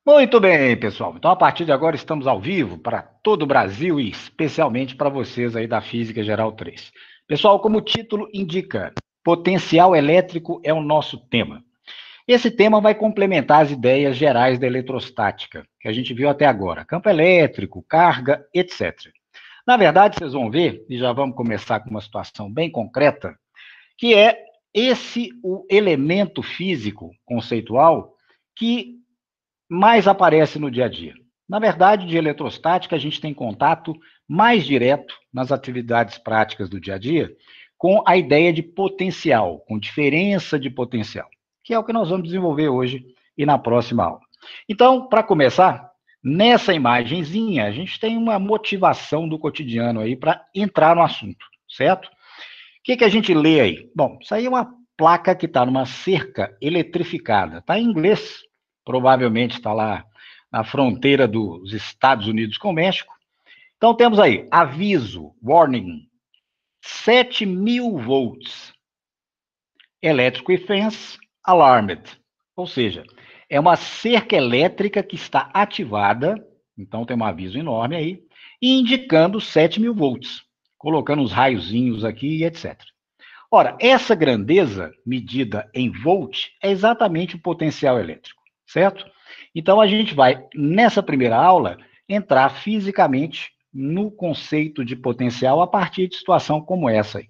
Muito bem, pessoal. Então, a partir de agora, estamos ao vivo para todo o Brasil e especialmente para vocês aí da Física Geral 3. Pessoal, como o título indica, potencial elétrico é o nosso tema. Esse tema vai complementar as ideias gerais da eletrostática, que a gente viu até agora: campo elétrico, carga, etc. Na verdade, vocês vão ver, e já vamos começar com uma situação bem concreta, que é esse o elemento físico conceitual que mais aparece no dia a dia. Na verdade, de eletrostática, a gente tem contato mais direto nas atividades práticas do dia a dia com a ideia de potencial, com diferença de potencial, que é o que nós vamos desenvolver hoje e na próxima aula. Então, para começar, nessa imagenzinha, a gente tem uma motivação do cotidiano aí para entrar no assunto, certo? O que a gente lê aí? Bom, isso aí é uma placa que está numa cerca eletrificada. Está em inglês, provavelmente está lá na fronteira dos Estados Unidos com o México. Então temos aí, aviso, warning, 7.000 volts, elétrico e fence, alarmed. Ou seja, é uma cerca elétrica que está ativada, então tem um aviso enorme aí, e indicando 7.000 volts, colocando os raiozinhos aqui e etc. Ora, essa grandeza medida em volt é exatamente o potencial elétrico, certo? Então a gente vai, nessa primeira aula, entrar fisicamente no conceito de potencial a partir de situação como essa aí.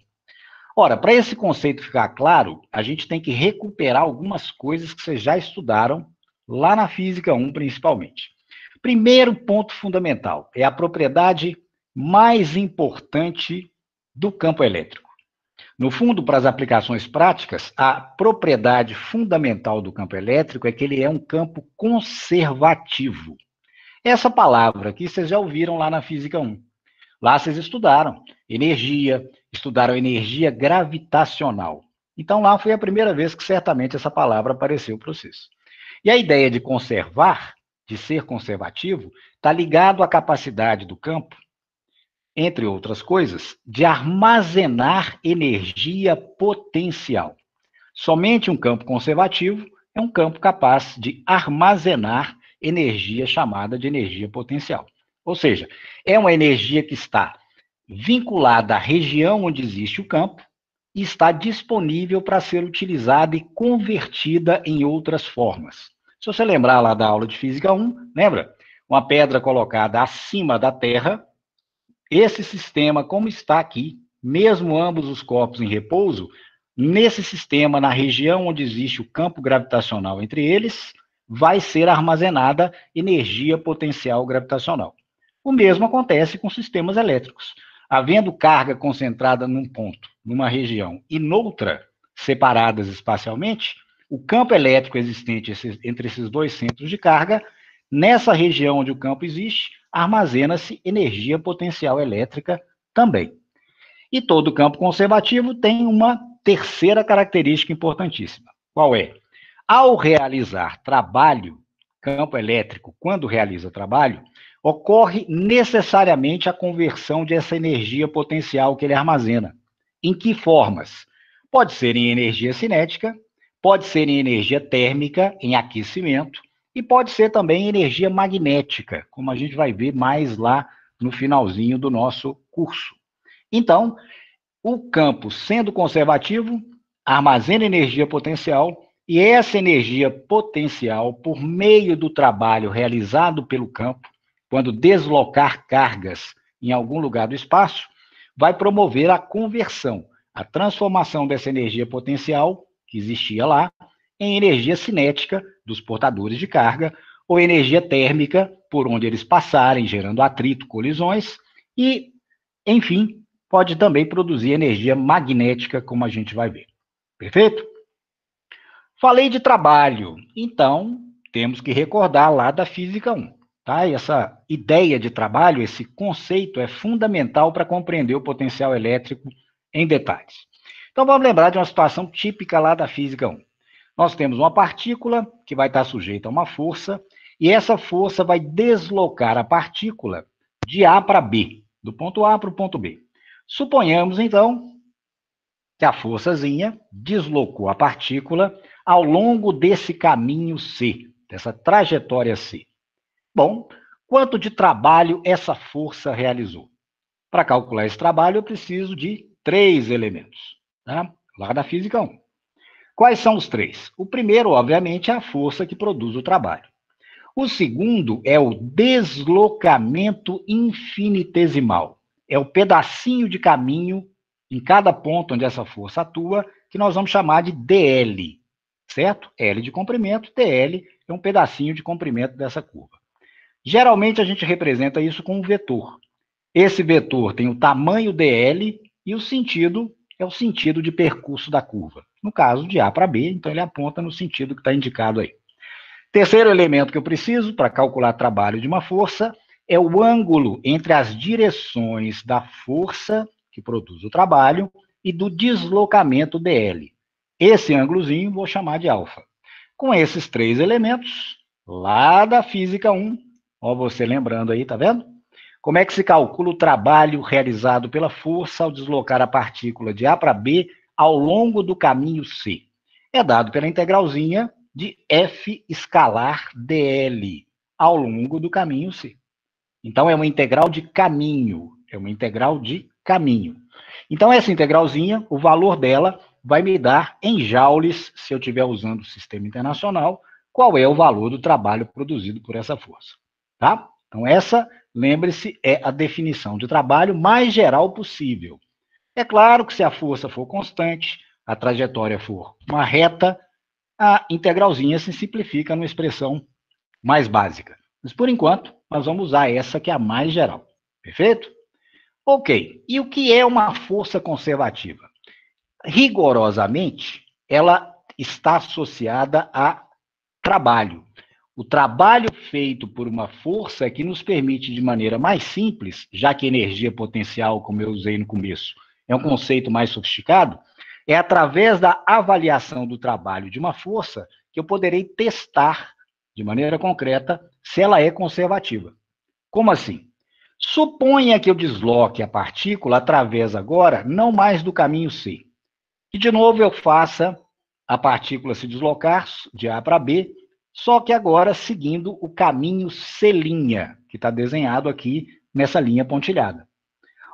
Ora, para esse conceito ficar claro, a gente tem que recuperar algumas coisas que vocês já estudaram lá na Física 1, principalmente. Primeiro ponto fundamental é a propriedade mais importante do campo elétrico. No fundo, para as aplicações práticas, a propriedade fundamental do campo elétrico é que ele é um campo conservativo. Essa palavra aqui vocês já ouviram lá na Física 1. Lá vocês estudaram energia gravitacional. Então lá foi a primeira vez que certamente essa palavra apareceu para vocês. E a ideia de conservar, de ser conservativo, está ligado à capacidade do campo, entre outras coisas, de armazenar energia potencial. Somente um campo conservativo é um campo capaz de armazenar energia chamada de energia potencial. Ou seja, é uma energia que está vinculada à região onde existe o campo e está disponível para ser utilizada e convertida em outras formas. Se você lembrar lá da aula de Física 1, lembra? Uma pedra colocada acima da Terra, esse sistema, como está aqui, mesmo ambos os corpos em repouso, nesse sistema, na região onde existe o campo gravitacional entre eles, vai ser armazenada energia potencial gravitacional. O mesmo acontece com sistemas elétricos. Havendo carga concentrada num ponto, numa região, e noutra, separadas espacialmente, o campo elétrico existente entre esses dois centros de carga, nessa região onde o campo existe, armazena-se energia potencial elétrica também. E todo campo conservativo tem uma terceira característica importantíssima. Qual é? Ao realizar trabalho, campo elétrico, quando realiza trabalho, ocorre necessariamente a conversão dessa energia potencial que ele armazena. Em que formas? Pode ser em energia cinética, pode ser em energia térmica, em aquecimento, e pode ser também em energia magnética, como a gente vai ver mais lá no finalzinho do nosso curso. Então, o campo, sendo conservativo, armazena energia potencial e essa energia potencial, por meio do trabalho realizado pelo campo, quando deslocar cargas em algum lugar do espaço, vai promover a conversão, a transformação dessa energia potencial, que existia lá, em energia cinética dos portadores de carga, ou energia térmica, por onde eles passarem, gerando atrito, colisões, e, enfim, pode também produzir energia magnética, como a gente vai ver. Perfeito? Falei de trabalho, então temos que recordar lá da Física 1. Tá? E essa ideia de trabalho, esse conceito é fundamental para compreender o potencial elétrico em detalhes. Então vamos lembrar de uma situação típica lá da Física 1. Nós temos uma partícula que vai estar sujeita a uma força, e essa força vai deslocar a partícula de A para B, do ponto A para o ponto B. Suponhamos, então, que a forçazinha deslocou a partícula ao longo desse caminho C, dessa trajetória C. Bom, quanto de trabalho essa força realizou? Para calcular esse trabalho, eu preciso de 3 elementos, tá? Lá da física 1. Quais são os 3? O primeiro, obviamente, é a força que produz o trabalho. O segundo é o deslocamento infinitesimal. É o pedacinho de caminho em cada ponto onde essa força atua, que nós vamos chamar de dl, certo? L de comprimento, dl é um pedacinho de comprimento dessa curva. Geralmente a gente representa isso com um vetor. Esse vetor tem o tamanho dl e o sentido é o sentido de percurso da curva. No caso, de A para B, então ele aponta no sentido que está indicado aí. Terceiro elemento que eu preciso para calcular trabalho de uma força é o ângulo entre as direções da força que produz o trabalho e do deslocamento dl. Esse ângulozinho vou chamar de alfa. Com esses 3 elementos, lá da física 1, ó, você lembrando aí, tá vendo? Como é que se calcula o trabalho realizado pela força ao deslocar a partícula de A para B ao longo do caminho C? É dado pela integralzinha de F escalar dl ao longo do caminho C. Então, é uma integral de caminho. É uma integral de caminho. Então, essa integralzinha, o valor dela vai me dar em joules, se eu estiver usando o sistema internacional, qual é o valor do trabalho produzido por essa força. Tá? Então, essa, lembre-se, é a definição de trabalho mais geral possível. É claro que se a força for constante, a trajetória for uma reta, a integralzinha se simplifica numa expressão mais básica. Mas, por enquanto, nós vamos usar essa que é a mais geral. Perfeito? Ok. E o que é uma força conservativa? Rigorosamente, ela está associada a trabalho. O trabalho feito por uma força é que nos permite, de maneira mais simples, já que energia potencial, como eu usei no começo, é um conceito mais sofisticado, é através da avaliação do trabalho de uma força que eu poderei testar, de maneira concreta, se ela é conservativa. Como assim? Suponha que eu desloque a partícula através agora, não mais do caminho C. E, de novo, eu faça a partícula se deslocar de A para B, só que agora seguindo o caminho C', que está desenhado aqui nessa linha pontilhada.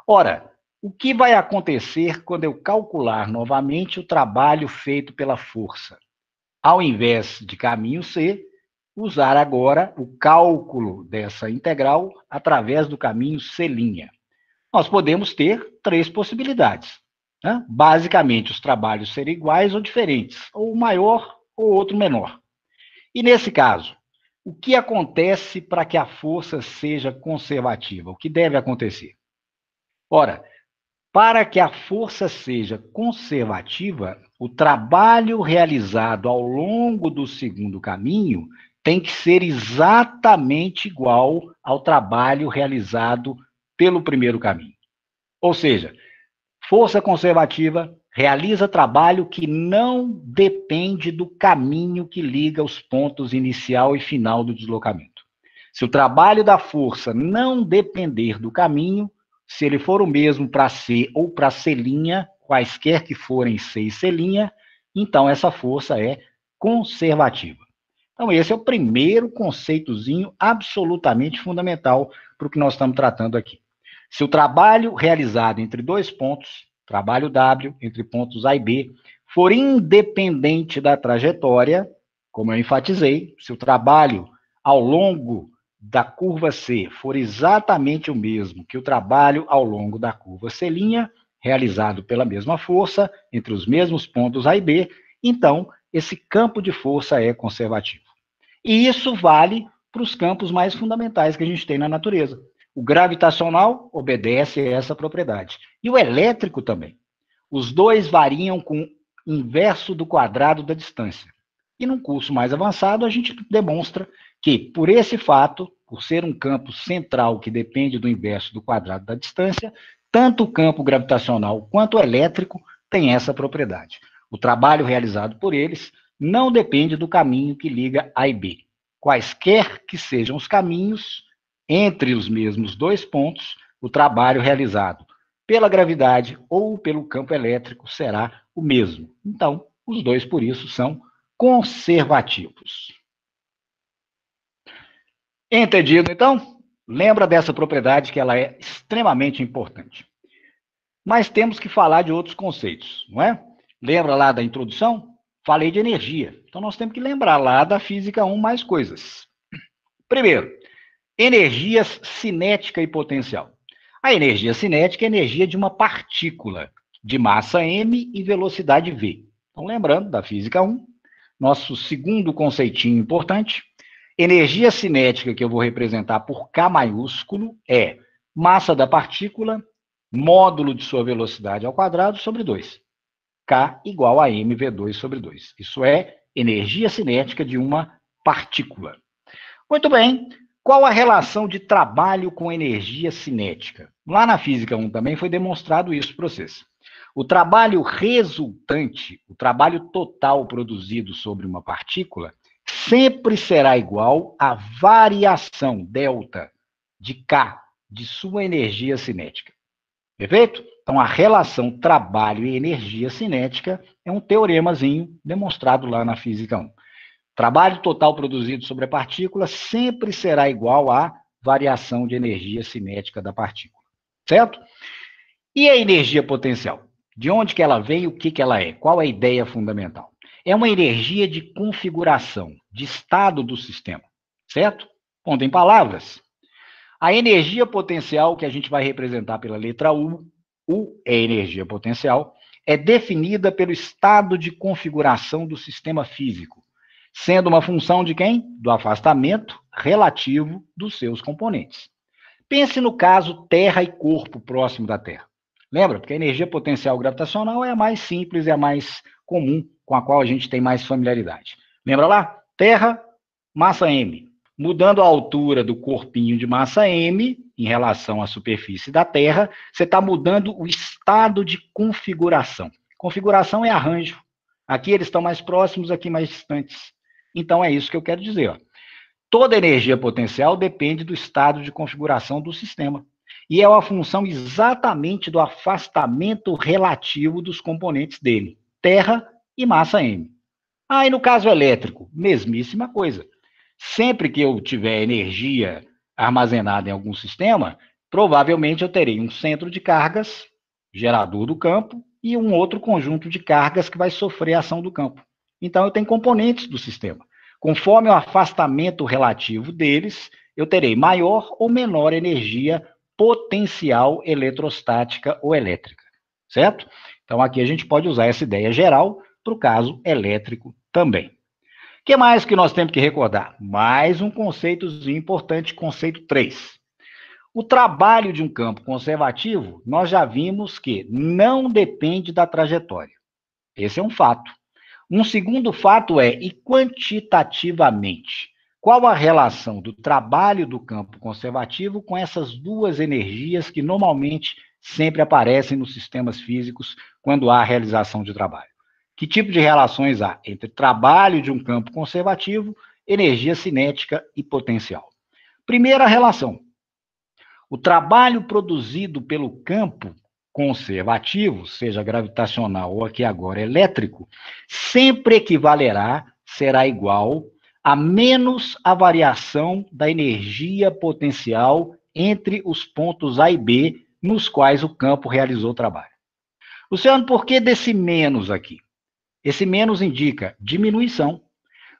Ora, o que vai acontecer quando eu calcular novamente o trabalho feito pela força? Ao invés de caminho C, usar agora o cálculo dessa integral através do caminho C'. Nós podemos ter 3 possibilidades. Né? Basicamente, os trabalhos serem iguais ou diferentes, ou maior ou outro menor. E nesse caso, o que acontece para que a força seja conservativa? O que deve acontecer? Ora, para que a força seja conservativa, o trabalho realizado ao longo do segundo caminho tem que ser exatamente igual ao trabalho realizado pelo primeiro caminho. Ou seja, força conservativa realiza trabalho que não depende do caminho que liga os pontos inicial e final do deslocamento. Se o trabalho da força não depender do caminho, se ele for o mesmo para C ou para C', quaisquer que forem C e C', então essa força é conservativa. Então, esse é o primeiro conceitozinho absolutamente fundamental para o que nós estamos tratando aqui. Se o trabalho realizado entre 2 pontos, trabalho W, entre pontos A e B, for independente da trajetória, como eu enfatizei, se o trabalho ao longo da curva C for exatamente o mesmo que o trabalho ao longo da curva C', realizado pela mesma força, entre os mesmos pontos A e B, então esse campo de força é conservativo. E isso vale para os campos mais fundamentais que a gente tem na natureza. O gravitacional obedece a essa propriedade. E o elétrico também. Os dois variam com o inverso do quadrado da distância. E num curso mais avançado, a gente demonstra que, por esse fato, por ser um campo central que depende do inverso do quadrado da distância, tanto o campo gravitacional quanto o elétrico têm essa propriedade. O trabalho realizado por eles não depende do caminho que liga A e B. Quaisquer que sejam os caminhos, entre os mesmos 2 pontos, o trabalho realizado pela gravidade ou pelo campo elétrico será o mesmo. Então, os dois, por isso, são conservativos. Entendido, então? Lembra dessa propriedade que ela é extremamente importante. Mas temos que falar de outros conceitos, não é? Lembra lá da introdução? Falei de energia. Então nós temos que lembrar lá da física 1 mais coisas. Primeiro, energia cinética e potencial. A energia cinética é a energia de uma partícula de massa m e velocidade v. Então, lembrando da física 1, nosso segundo conceitinho importante, energia cinética, que eu vou representar por K maiúsculo, é massa da partícula, módulo de sua velocidade ao quadrado sobre 2. K igual a mv2 sobre 2. Isso é energia cinética de uma partícula. Muito bem. Qual a relação de trabalho com energia cinética? Lá na física 1 também foi demonstrado isso para vocês. O trabalho resultante, o trabalho total produzido sobre uma partícula, sempre será igual à variação delta de K de sua energia cinética. Perfeito? Então, a relação trabalho e energia cinética é um teoremazinho demonstrado lá na física 1. Trabalho total produzido sobre a partícula sempre será igual à variação de energia cinética da partícula. Certo? E a energia potencial? De onde que ela vem e o que ela é? Qual é a ideia fundamental? É uma energia de configuração, de estado do sistema. Certo? Pondo em palavras, a energia potencial, que a gente vai representar pela letra U é energia potencial, é definida pelo estado de configuração do sistema físico, sendo uma função de quem? Do afastamento relativo dos seus componentes. Pense no caso Terra e corpo próximo da Terra. Lembra? Porque a energia potencial gravitacional é a mais simples e a mais comum, com a qual a gente tem mais familiaridade. Lembra lá? Terra, massa m. Mudando a altura do corpinho de massa m em relação à superfície da Terra, você está mudando o estado de configuração. Configuração é arranjo. Aqui eles estão mais próximos, aqui mais distantes. Então é isso que eu quero dizer. Ó. Toda energia potencial depende do estado de configuração do sistema. E é uma função exatamente do afastamento relativo dos componentes dele, Terra e massa m. E no caso elétrico, mesmíssima coisa. Sempre que eu tiver energia armazenada em algum sistema, provavelmente eu terei um centro de cargas, gerador do campo, e um outro conjunto de cargas que vai sofrer a ação do campo. Então, eu tenho componentes do sistema. Conforme o afastamento relativo deles, eu terei maior ou menor energia potencial eletrostática ou elétrica, certo? Então, aqui a gente pode usar essa ideia geral para o caso elétrico também. O que mais que nós temos que recordar? Mais um conceitozinho importante, conceito 3. O trabalho de um campo conservativo, nós já vimos que não depende da trajetória. Esse é um fato. Um segundo fato é, e quantitativamente, qual a relação do trabalho do campo conservativo com essas duas energias que normalmente sempre aparecem nos sistemas físicos quando há realização de trabalho? Que tipo de relações há entre trabalho de um campo conservativo, energia cinética e potencial? Primeira relação. O trabalho produzido pelo campo conservativo, seja gravitacional ou aqui agora elétrico, sempre equivalerá, será igual a menos a variação da energia potencial entre os pontos A e B nos quais o campo realizou o trabalho. Luciano, por que desse menos aqui? Esse menos indica diminuição.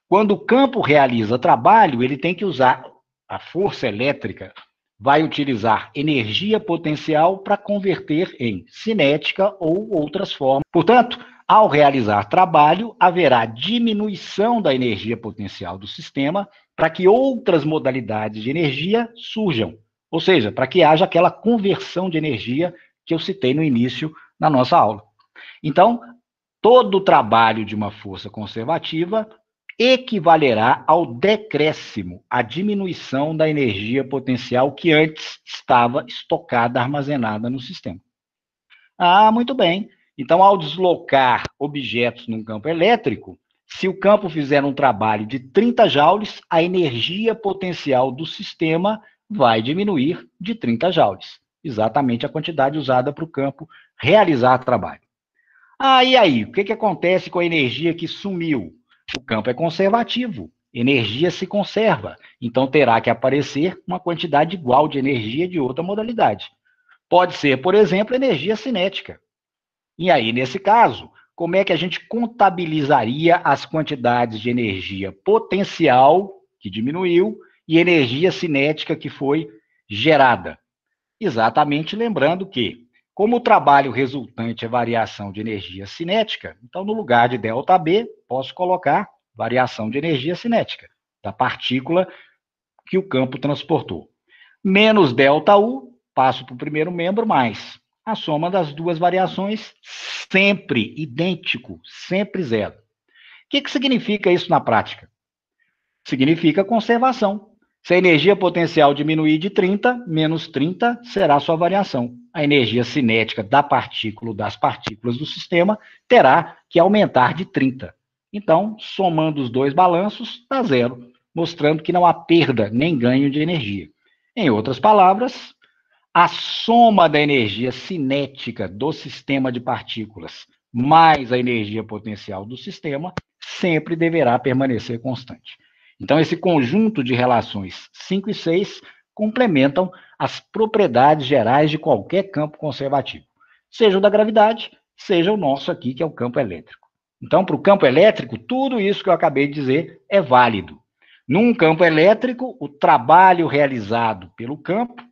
Quando o campo realiza trabalho, ele tem que usar a força elétrica, vai utilizar energia potencial para converter em cinética ou outras formas. Portanto, ao realizar trabalho, haverá diminuição da energia potencial do sistema para que outras modalidades de energia surjam. Ou seja, para que haja aquela conversão de energia que eu citei no início da nossa aula. Então, todo o trabalho de uma força conservativa equivalerá ao decréscimo, à diminuição da energia potencial que antes estava estocada, armazenada no sistema. Muito bem. Então, ao deslocar objetos num campo elétrico, se o campo fizer um trabalho de 30 joules, a energia potencial do sistema vai diminuir de 30 joules. Exatamente a quantidade usada para o campo realizar trabalho. E aí? O que acontece com a energia que sumiu? O campo é conservativo. Energia se conserva, então terá que aparecer uma quantidade igual de energia de outra modalidade. Pode ser, por exemplo, energia cinética. E aí, nesse caso, como é que a gente contabilizaria as quantidades de energia potencial, que diminuiu, e energia cinética, que foi gerada? Exatamente lembrando que, como o trabalho resultante é variação de energia cinética, então no lugar de ΔB, posso colocar variação de energia cinética, da partícula que o campo transportou. Menos ΔU, passo para o primeiro membro, mais a soma das duas variações, sempre idêntico, sempre zero. O que significa isso na prática? Significa conservação. Se a energia potencial diminuir de 30, menos 30 será a sua variação. A energia cinética da partícula, das partículas do sistema, terá que aumentar de 30. Então, somando os dois balanços, dá zero, mostrando que não há perda nem ganho de energia. Em outras palavras, a soma da energia cinética do sistema de partículas mais a energia potencial do sistema sempre deverá permanecer constante. Então, esse conjunto de relações 5 e 6 complementam as propriedades gerais de qualquer campo conservativo, seja o da gravidade, seja o nosso aqui, que é o campo elétrico. Então, para o campo elétrico, tudo isso que eu acabei de dizer é válido. Num campo elétrico, o trabalho realizado pelo campo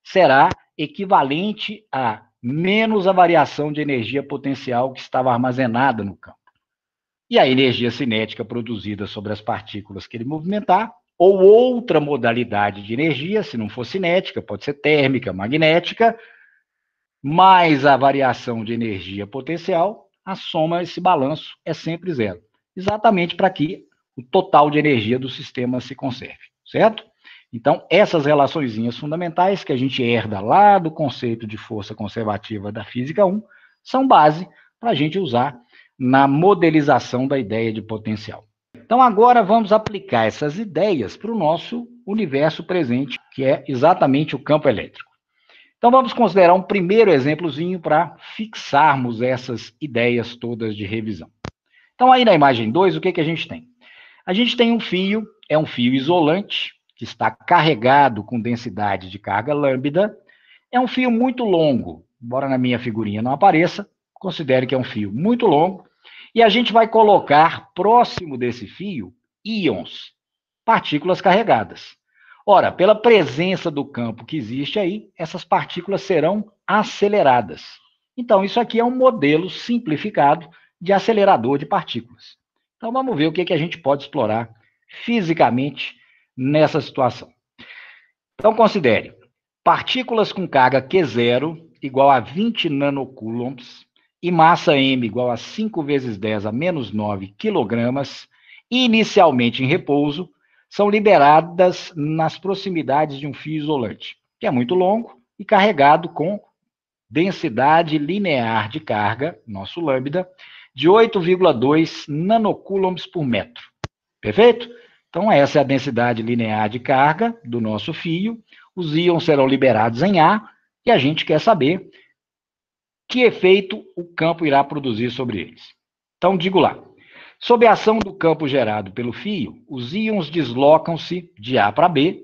será equivalente a menos a variação de energia potencial que estava armazenada no campo. E a energia cinética produzida sobre as partículas que ele movimentar, ou outra modalidade de energia, se não for cinética, pode ser térmica, magnética, mais a variação de energia potencial, a soma, esse balanço é sempre zero. Exatamente para que o total de energia do sistema se conserve, certo? Então, essas relaçõezinhas fundamentais que a gente herda lá do conceito de força conservativa da Física 1 são base para a gente usar na modelização da ideia de potencial. Então, agora vamos aplicar essas ideias para o nosso universo presente, que é exatamente o campo elétrico. Então, vamos considerar um primeiro exemplozinho para fixarmos essas ideias todas de revisão. Então, aí na imagem 2, o que a gente tem? A gente tem um fio, é um fio isolante, que está carregado com densidade de carga lambda. É um fio muito longo, embora na minha figurinha não apareça, considere que é um fio muito longo, e a gente vai colocar próximo desse fio íons, partículas carregadas. Ora, pela presença do campo que existe aí, essas partículas serão aceleradas. Então, isso aqui é um modelo simplificado de acelerador de partículas. Então, vamos ver o que a gente pode explorar fisicamente nessa situação. Então, considere partículas com carga Q0 igual a 20 nanocoulombs e massa m igual a 5 vezes 10 a menos 9 quilogramas, inicialmente em repouso, são liberadas nas proximidades de um fio isolante, que é muito longo e carregado com densidade linear de carga, nosso lambda, de 8,2 nanocoulombs por metro. Perfeito? Então, essa é a densidade linear de carga do nosso fio. Os íons serão liberados em ar e a gente quer saber que efeito o campo irá produzir sobre eles. Então, digo lá. Sob a ação do campo gerado pelo fio, os íons deslocam-se de A para B,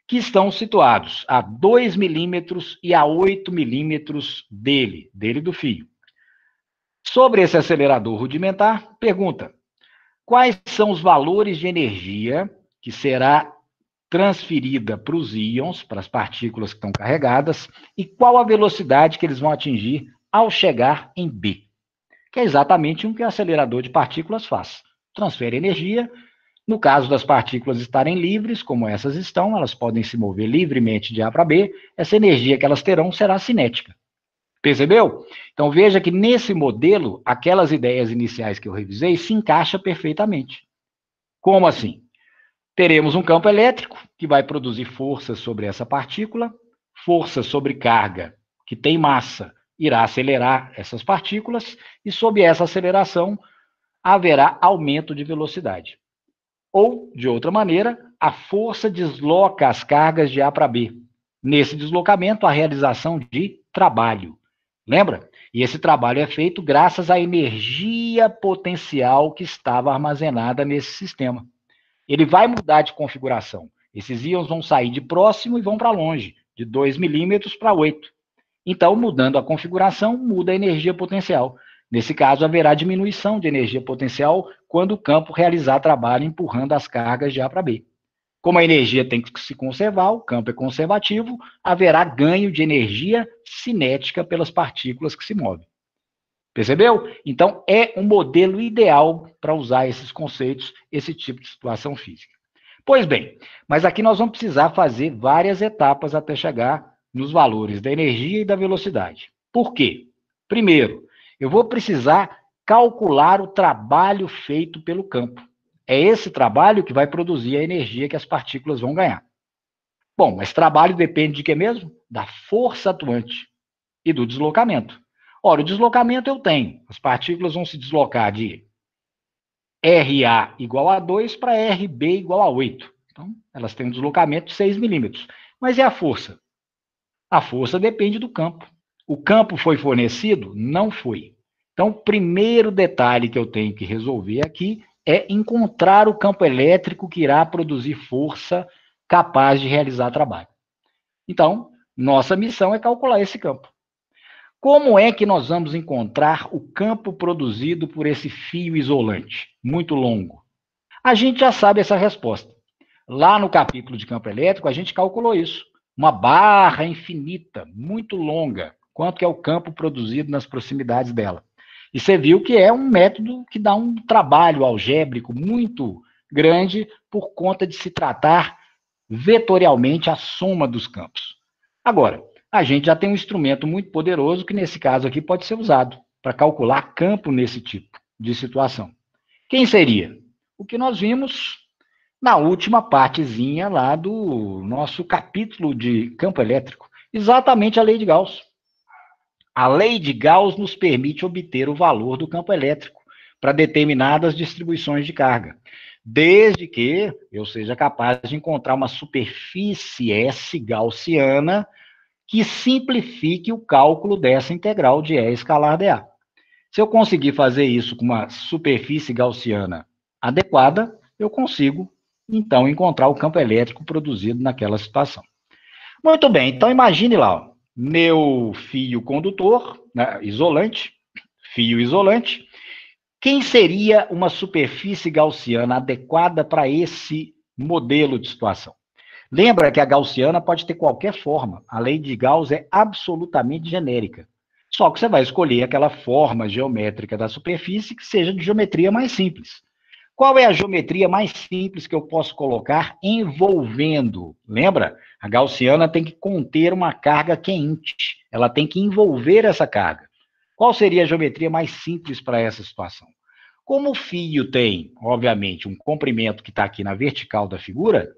que estão situados a 2 milímetros e a 8 milímetros dele do fio. Sobre esse acelerador rudimentar, pergunta: quais são os valores de energia que será transferida para os íons, para as partículas que estão carregadas, e qual a velocidade que eles vão atingir ao chegar em B? Que é exatamente o que o acelerador de partículas faz. Transfere energia. No caso das partículas estarem livres, como essas estão, elas podem se mover livremente de A para B, essa energia que elas terão será cinética. Percebeu? Então, veja que nesse modelo, aquelas ideias iniciais que eu revisei se encaixam perfeitamente. Como assim? Teremos um campo elétrico que vai produzir força sobre essa partícula, força sobre carga que tem massa irá acelerar essas partículas, e sob essa aceleração haverá aumento de velocidade. Ou, de outra maneira, a força desloca as cargas de A para B. Nesse deslocamento, a realização de trabalho. Lembra? E esse trabalho é feito graças à energia potencial que estava armazenada nesse sistema. Ele vai mudar de configuração. Esses íons vão sair de próximo e vão para longe, de 2 milímetros para 8. Então, mudando a configuração, muda a energia potencial. Nesse caso, haverá diminuição de energia potencial quando o campo realizar trabalho empurrando as cargas de A para B. Como a energia tem que se conservar, o campo é conservativo, haverá ganho de energia cinética pelas partículas que se movem. Percebeu? Então, é um modelo ideal para usar esses conceitos, esse tipo de situação física. Pois bem, mas aqui nós vamos precisar fazer várias etapas até chegar nos valores da energia e da velocidade. Por quê? Primeiro, eu vou precisar calcular o trabalho feito pelo campo. É esse trabalho que vai produzir a energia que as partículas vão ganhar. Bom, mas trabalho depende de quê mesmo? Da força atuante e do deslocamento. Ora, o deslocamento eu tenho. As partículas vão se deslocar de RA igual a 2 para RB igual a 8. Então, elas têm um deslocamento de 6 milímetros. Mas e a força? A força depende do campo. O campo foi fornecido? Não foi. Então, o primeiro detalhe que eu tenho que resolver aqui é encontrar o campo elétrico que irá produzir força capaz de realizar trabalho. Então, nossa missão é calcular esse campo. Como é que nós vamos encontrar o campo produzido por esse fio isolante, muito longo? A gente já sabe essa resposta. Lá no capítulo de campo elétrico, a gente calculou isso. Uma barra infinita, muito longa. Quanto que é o campo produzido nas proximidades dela? E você viu que é um método que dá um trabalho algébrico muito grande por conta de se tratar vetorialmente a soma dos campos. Agora, a gente já tem um instrumento muito poderoso que, nesse caso aqui, pode ser usado para calcular campo nesse tipo de situação. Quem seria? O que nós vimos na última partezinha lá do nosso capítulo de campo elétrico. Exatamente a lei de Gauss. A lei de Gauss nos permite obter o valor do campo elétrico para determinadas distribuições de carga, desde que eu seja capaz de encontrar uma superfície S gaussiana que simplifique o cálculo dessa integral de E escalar dA. Se eu conseguir fazer isso com uma superfície gaussiana adequada, eu consigo, então, encontrar o campo elétrico produzido naquela situação. Muito bem, então imagine lá, ó, meu fio condutor, né, isolante, fio isolante. Quem seria uma superfície gaussiana adequada para esse modelo de situação? Lembra que a gaussiana pode ter qualquer forma. A lei de Gauss é absolutamente genérica. Só que você vai escolher aquela forma geométrica da superfície que seja de geometria mais simples. Qual é a geometria mais simples que eu posso colocar envolvendo? Lembra? A gaussiana tem que conter uma carga quente. Ela tem que envolver essa carga. Qual seria a geometria mais simples para essa situação? Como o fio tem, obviamente, um comprimento que está aqui na vertical da figura,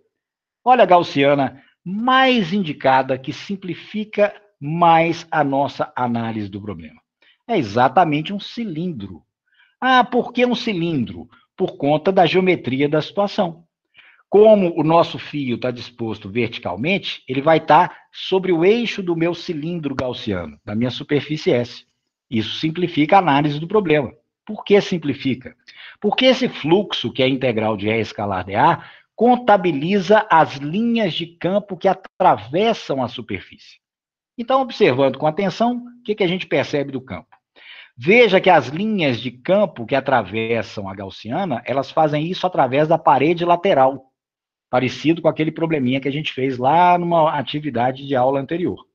olha a gaussiana mais indicada que simplifica mais a nossa análise do problema. É exatamente um cilindro. Ah, por que um cilindro? Por conta da geometria da situação. Como o nosso fio está disposto verticalmente, ele vai estar sobre o eixo do meu cilindro gaussiano, da minha superfície S. Isso simplifica a análise do problema. Por que simplifica? Porque esse fluxo, que é a integral de E escalar dA, contabiliza as linhas de campo que atravessam a superfície. Então, observando com atenção, o que a gente percebe do campo? Veja que as linhas de campo que atravessam a gaussiana, elas fazem isso através da parede lateral, parecido com aquele probleminha que a gente fez lá numa atividade de aula anterior.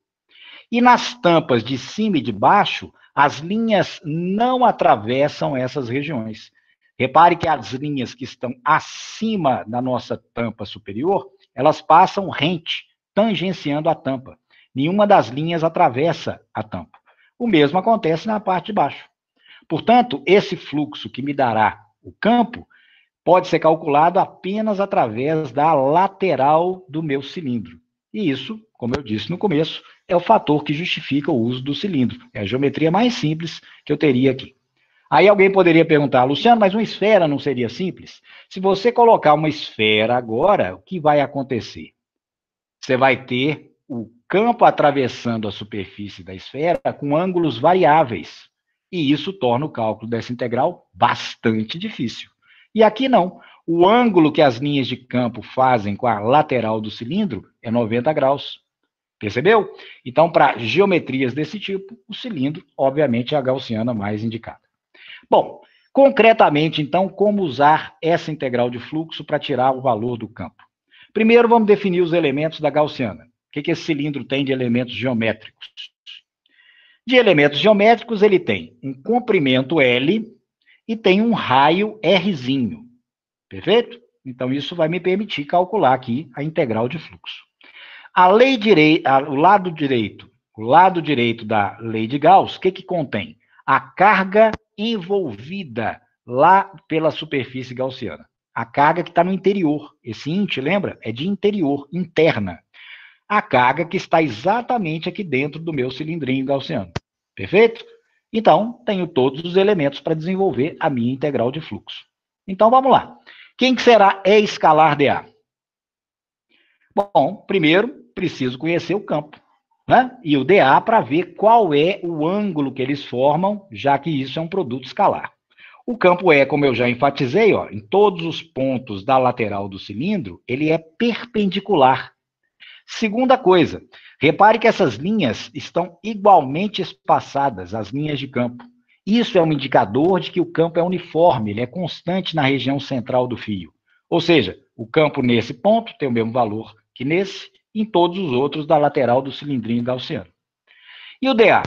E nas tampas de cima e de baixo, as linhas não atravessam essas regiões. Repare que as linhas que estão acima da nossa tampa superior, elas passam rente, tangenciando a tampa. Nenhuma das linhas atravessa a tampa. O mesmo acontece na parte de baixo. Portanto, esse fluxo que me dará o campo pode ser calculado apenas através da lateral do meu cilindro. E isso, como eu disse no começo, é o fator que justifica o uso do cilindro. É a geometria mais simples que eu teria aqui. Aí alguém poderia perguntar, Luciano, mas uma esfera não seria simples? Se você colocar uma esfera agora, o que vai acontecer? Você vai ter o campo atravessando a superfície da esfera com ângulos variáveis. E isso torna o cálculo dessa integral bastante difícil. E aqui não. O ângulo que as linhas de campo fazem com a lateral do cilindro é 90 graus. Percebeu? Então, para geometrias desse tipo, o cilindro, obviamente, é a gaussiana mais indicada. Bom, concretamente, então, como usar essa integral de fluxo para tirar o valor do campo? Primeiro, vamos definir os elementos da gaussiana. O que esse cilindro tem de elementos geométricos? De elementos geométricos, ele tem um comprimento L e tem um raio Rzinho. Perfeito? Então, isso vai me permitir calcular aqui a integral de fluxo. O lado direito da lei de Gauss, o que contém? A carga envolvida lá pela superfície gaussiana. A carga que está no interior. Esse int, lembra? É de interior, interna. A carga que está exatamente aqui dentro do meu cilindrinho gaussiano. Perfeito? Então, tenho todos os elementos para desenvolver a minha integral de fluxo. Então, vamos lá. Quem que será E escalar dA? Bom, primeiro, preciso conhecer o campo, né? E o dA para ver qual é o ângulo que eles formam, já que isso é um produto escalar. O campo E, como eu já enfatizei, ó, em todos os pontos da lateral do cilindro, ele é perpendicular. Segunda coisa, repare que essas linhas estão igualmente espaçadas, as linhas de campo. Isso é um indicador de que o campo é uniforme, ele é constante na região central do fio. Ou seja, o campo nesse ponto tem o mesmo valor que nesse, em todos os outros da lateral do cilindrinho gaussiano. E o dA?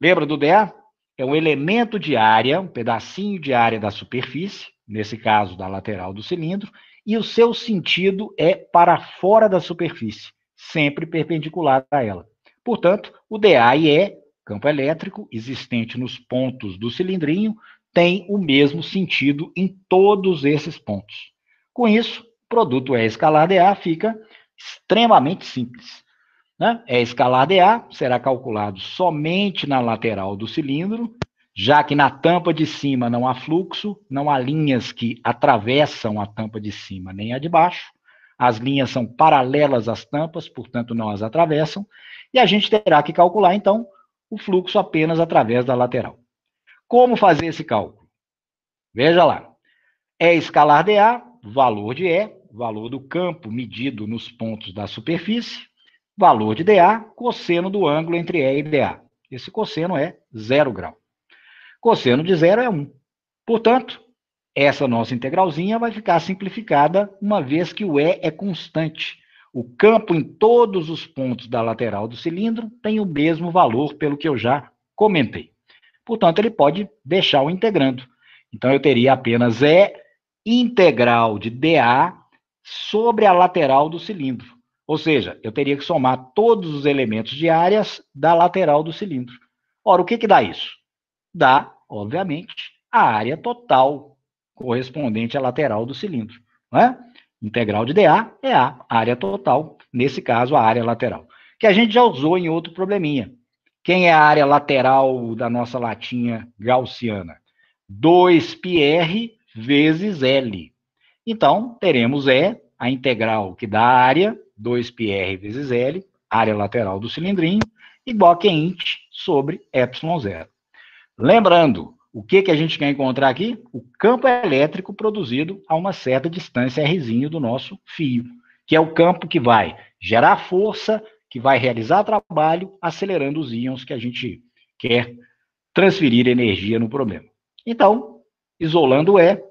Lembra do dA? É um elemento de área, um pedacinho de área da superfície, nesse caso da lateral do cilindro, e o seu sentido é para fora da superfície, sempre perpendicular a ela. Portanto, o dA e E, campo elétrico, existente nos pontos do cilindrinho, tem o mesmo sentido em todos esses pontos. Com isso, o produto E escalar dA fica extremamente simples. Né? E escalar dA será calculado somente na lateral do cilindro, já que na tampa de cima não há fluxo, não há linhas que atravessam a tampa de cima nem a de baixo, as linhas são paralelas às tampas, portanto não as atravessam, e a gente terá que calcular, então, o fluxo apenas através da lateral. Como fazer esse cálculo? Veja lá. E escalar dA, valor de E, valor do campo medido nos pontos da superfície, valor de dA, cosseno do ângulo entre E e dA. Esse cosseno é 0 grau. Cosseno de 0 é 1. Portanto, essa nossa integralzinha vai ficar simplificada, uma vez que o E é constante. O campo em todos os pontos da lateral do cilindro tem o mesmo valor, pelo que eu já comentei. Portanto, ele pode deixar o integrando. Então, eu teria apenas E integral de dA sobre a lateral do cilindro. Ou seja, eu teria que somar todos os elementos de áreas da lateral do cilindro. Ora, o que dá isso? Dá, obviamente, a área total correspondente à lateral do cilindro. Não é? Integral de dA é a área total, nesse caso, a área lateral, que a gente já usou em outro probleminha. Quem é a área lateral da nossa latinha gaussiana? 2πr vezes L. Então, teremos E, a integral que dá a área, 2πr vezes L, área lateral do cilindrinho, igual a Qint sobre ε0. Lembrando, o que a gente quer encontrar aqui? O campo elétrico produzido a uma certa distância Rzinho do nosso fio, que é o campo que vai gerar força, que vai realizar trabalho, acelerando os íons que a gente quer transferir energia no problema. Então, isolando o E,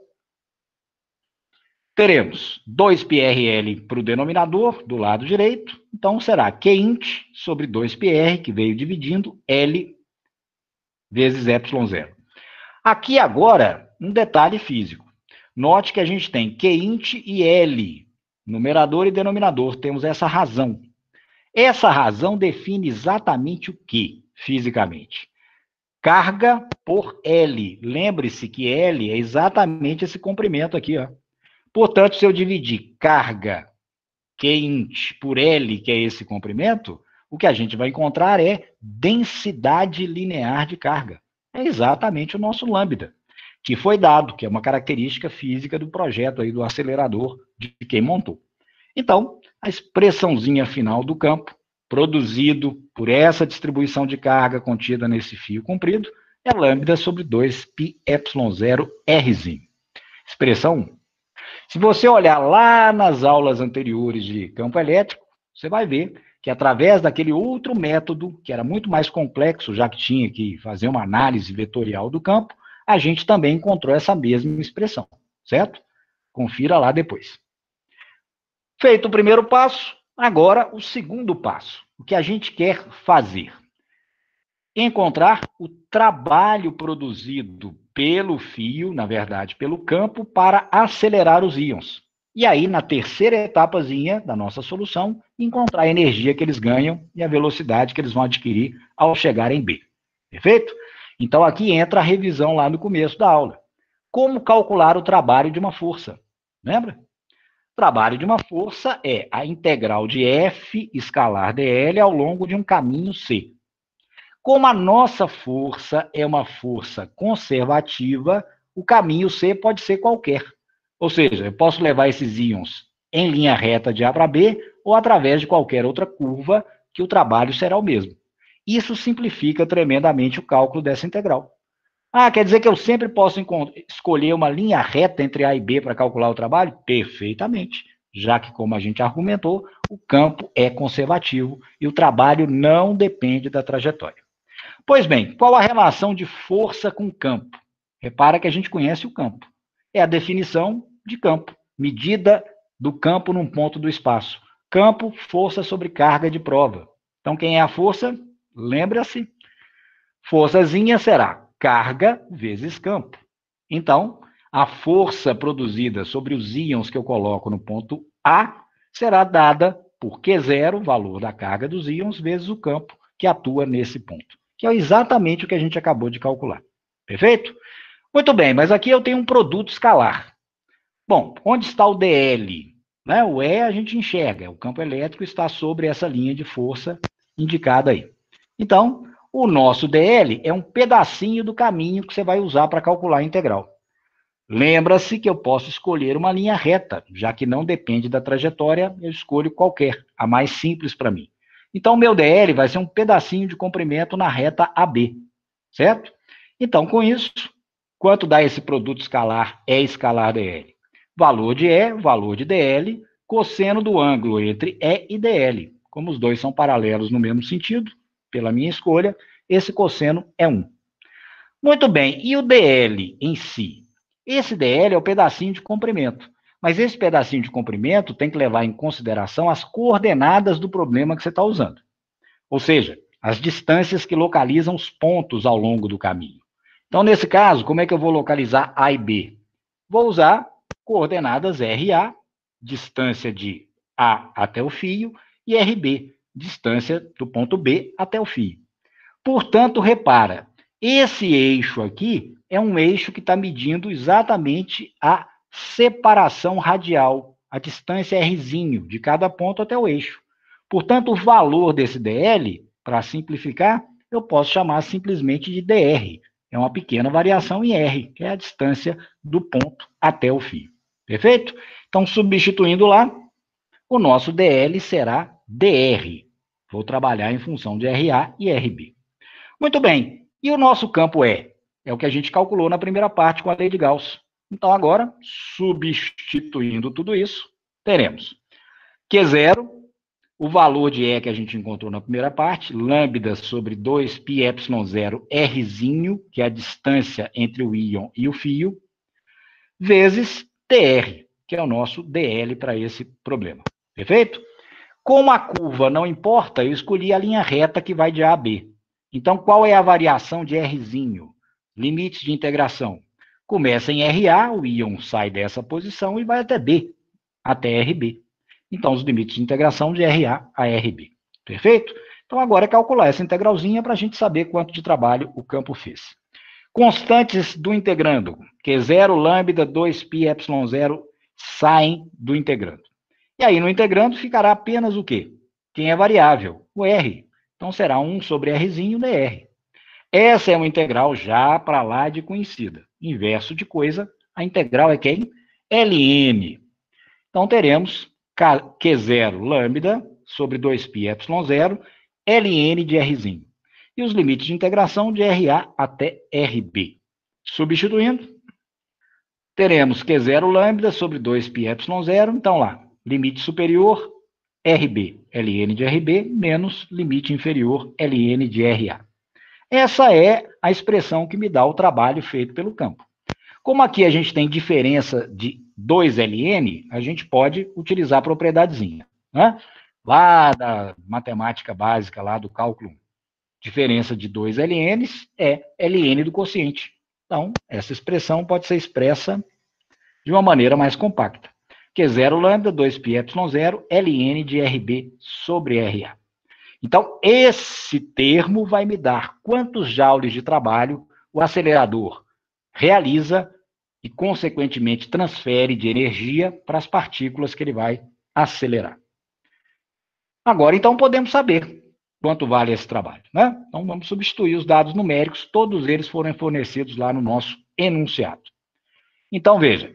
teremos 2πrl para o denominador, do lado direito, então será Qint sobre 2πr, que veio dividindo, L vezes ε0. Aqui agora, um detalhe físico. Note que a gente tem Qint e L, numerador e denominador, temos essa razão. Essa razão define exatamente o que, fisicamente? Carga por L. Lembre-se que L é exatamente esse comprimento aqui, ó. Portanto, se eu dividir carga Qint por L, que é esse comprimento, o que a gente vai encontrar é densidade linear de carga. É exatamente o nosso lambda, que foi dado, que é uma característica física do projeto aí do acelerador de quem montou. Então, a expressãozinha final do campo, produzido por essa distribuição de carga contida nesse fio comprido, é lambda sobre 2πε0 Rzinho. Expressão 1. Se você olhar lá nas aulas anteriores de campo elétrico, você vai ver que através daquele outro método, que era muito mais complexo, já que tinha que fazer uma análise vetorial do campo, a gente também encontrou essa mesma expressão, certo? Confira lá depois. Feito o primeiro passo, agora o segundo passo. O que a gente quer fazer? Encontrar o trabalho produzido pelo fio, na verdade, pelo campo, para acelerar os íons. E aí, na terceira etapazinha da nossa solução, encontrar a energia que eles ganham e a velocidade que eles vão adquirir ao chegar em B. Perfeito? Então, aqui entra a revisão lá no começo da aula. Como calcular o trabalho de uma força? Lembra? O trabalho de uma força é a integral de F escalar dl ao longo de um caminho C. Como a nossa força é uma força conservativa, o caminho C pode ser qualquer. Ou seja, eu posso levar esses íons em linha reta de A para B ou através de qualquer outra curva, que o trabalho será o mesmo. Isso simplifica tremendamente o cálculo dessa integral. Quer dizer que eu sempre posso escolher uma linha reta entre A e B para calcular o trabalho? Perfeitamente, já que, como a gente argumentou, o campo é conservativo e o trabalho não depende da trajetória. Pois bem, qual a relação de força com campo? Repara que a gente conhece o campo. É a definição de campo, medida do campo num ponto do espaço. Campo, força sobre carga de prova. Então, quem é a força? Lembra-se. Forçazinha será carga vezes campo. Então, a força produzida sobre os íons que eu coloco no ponto A será dada por Q0, valor da carga dos íons, vezes o campo que atua nesse ponto, que é exatamente o que a gente acabou de calcular. Perfeito? Muito bem, mas aqui eu tenho um produto escalar. Bom, onde está o dl? Né? O E a gente enxerga, o campo elétrico está sobre essa linha de força indicada aí. Então, o nosso dl é um pedacinho do caminho que você vai usar para calcular a integral. Lembra-se que eu posso escolher uma linha reta, já que não depende da trajetória, eu escolho qualquer, a mais simples para mim. Então, o meu dl vai ser um pedacinho de comprimento na reta AB, certo? Então, com isso, quanto dá esse produto escalar E escalar dl? Valor de E, valor de dl, cosseno do ângulo entre E e dl. Como os dois são paralelos no mesmo sentido, pela minha escolha, esse cosseno é 1. Muito bem, e o dl em si? Esse dl é o pedacinho de comprimento. Mas esse pedacinho de comprimento tem que levar em consideração as coordenadas do problema que você está usando. Ou seja, as distâncias que localizam os pontos ao longo do caminho. Então, nesse caso, como é que eu vou localizar A e B? Vou usar coordenadas RA, distância de A até o fio, e RB, distância do ponto B até o fio. Portanto, repara, esse eixo aqui é um eixo que está medindo exatamente a separação radial, a distância Rzinho de cada ponto até o eixo. Portanto, o valor desse dl, para simplificar, eu posso chamar simplesmente de dr. É uma pequena variação em r, que é a distância do ponto até o fio. Perfeito? Então, substituindo lá, o nosso dl será dr. Vou trabalhar em função de RA e RB. Muito bem. E o nosso campo E? É o que a gente calculou na primeira parte com a lei de Gauss. Então, agora, substituindo tudo isso, teremos Q0, o valor de E que a gente encontrou na primeira parte, lambda sobre 2πε0 Rzinho, que é a distância entre o íon e o fio, vezes dr, que é o nosso dl para esse problema. Perfeito? Como a curva não importa, eu escolhi a linha reta que vai de A a B. Então, qual é a variação de Rzinho? Limites de integração. Começa em RA, o íon sai dessa posição e vai até B, até RB. Então, os limites de integração de RA a RB. Perfeito? Então, agora é calcular essa integralzinha para a gente saber quanto de trabalho o campo fez. Constantes do integrando. Q0, lambda, 2πε0 saem do integrando. E aí, no integrando, ficará apenas o quê? Quem é variável? O R. Então, será 1 sobre Rzinho dr. Essa é uma integral já para lá de conhecida. Inverso de coisa, a integral é quem? Ln. Então, teremos Q0 lambda sobre 2πε0 ln de Rzinho. E os limites de integração de RA até RB. Substituindo, teremos Q0 lambda sobre 2πε0, então lá, limite superior, RB, ln de RB, menos limite inferior, ln de RA. Essa é a expressão que me dá o trabalho feito pelo campo. Como aqui a gente tem diferença de 2ln, a gente pode utilizar a propriedadezinha, né? Lá da matemática básica, lá do cálculo, diferença de 2ln's é ln do quociente. Então, essa expressão pode ser expressa de uma maneira mais compacta. Q0 lambda, 2πε0, ln de RB sobre RA. Então, esse termo vai me dar quantos joules de trabalho o acelerador realiza e, consequentemente, transfere de energia para as partículas que ele vai acelerar. Agora, então, podemos saber quanto vale esse trabalho, né? Então, vamos substituir os dados numéricos, todos eles foram fornecidos lá no nosso enunciado. Então, veja,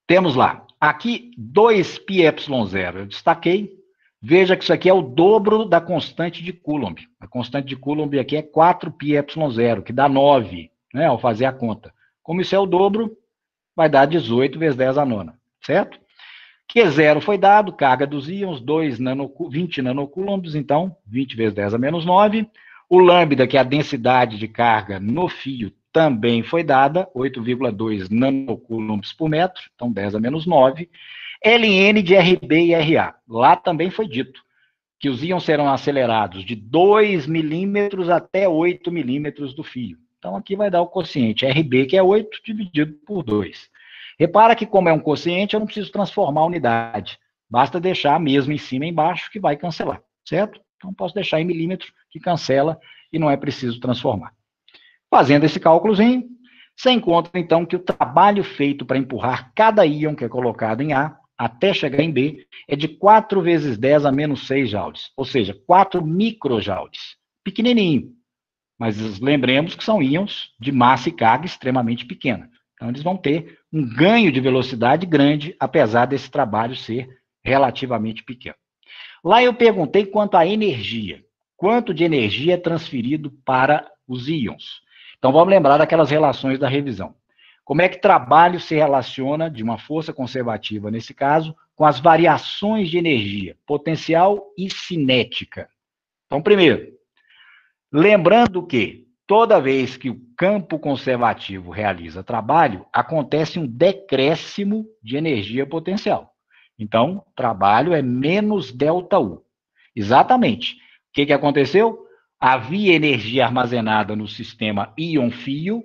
temos lá, aqui 2πε0, eu destaquei. Veja que isso aqui é o dobro da constante de Coulomb. A constante de Coulomb aqui é 4πε0, que dá 9, né, ao fazer a conta. Como isso é o dobro, vai dar 18 vezes 10 a nona, certo? Q0 foi dado, carga dos íons, 20 nanocoulombs, então 20 vezes 10 a menos 9. O lambda, que é a densidade de carga no fio, também foi dada, 8,2 nanocoulombs por metro, então 10 a menos 9. ln de RB e RA. Lá também foi dito que os íons serão acelerados de 2 milímetros até 8 milímetros do fio. Então, aqui vai dar o quociente RB, que é 8, dividido por 2. Repara que, como é um quociente, eu não preciso transformar a unidade. Basta deixar a mesma em cima e embaixo, que vai cancelar, certo? Então, posso deixar em milímetros, que cancela, e não é preciso transformar. Fazendo esse cálculozinho, você encontra, então, que o trabalho feito para empurrar cada íon que é colocado em A até chegar em B é de 4 vezes 10 a menos 6 joules, ou seja, 4 microjoules. Pequenininho, mas lembremos que são íons de massa e carga extremamente pequena. Então, eles vão ter um ganho de velocidade grande, apesar desse trabalho ser relativamente pequeno. Lá eu perguntei quanto à energia. Quanto de energia é transferido para os íons? Então, vamos lembrar daquelas relações da revisão. Como é que trabalho se relaciona, de uma força conservativa, nesse caso, com as variações de energia, potencial e cinética? Então, primeiro, lembrando que toda vez que o campo conservativo realiza trabalho, acontece um decréscimo de energia potencial. Então, trabalho é menos ΔU. Exatamente. O que aconteceu? Havia energia armazenada no sistema íon-fio,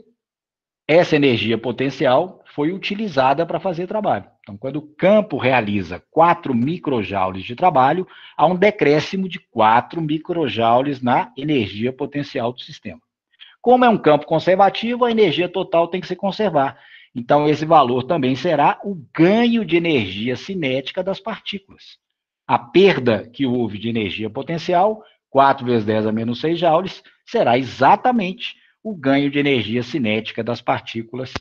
essa energia potencial foi utilizada para fazer trabalho. Então, quando o campo realiza 4 microjoules de trabalho, há um decréscimo de 4 microjoules na energia potencial do sistema. Como é um campo conservativo, a energia total tem que se conservar. Então, esse valor também será o ganho de energia cinética das partículas. A perda que houve de energia potencial, 4 vezes 10 a menos 6 joules, será exatamente o ganho de energia cinética das partículas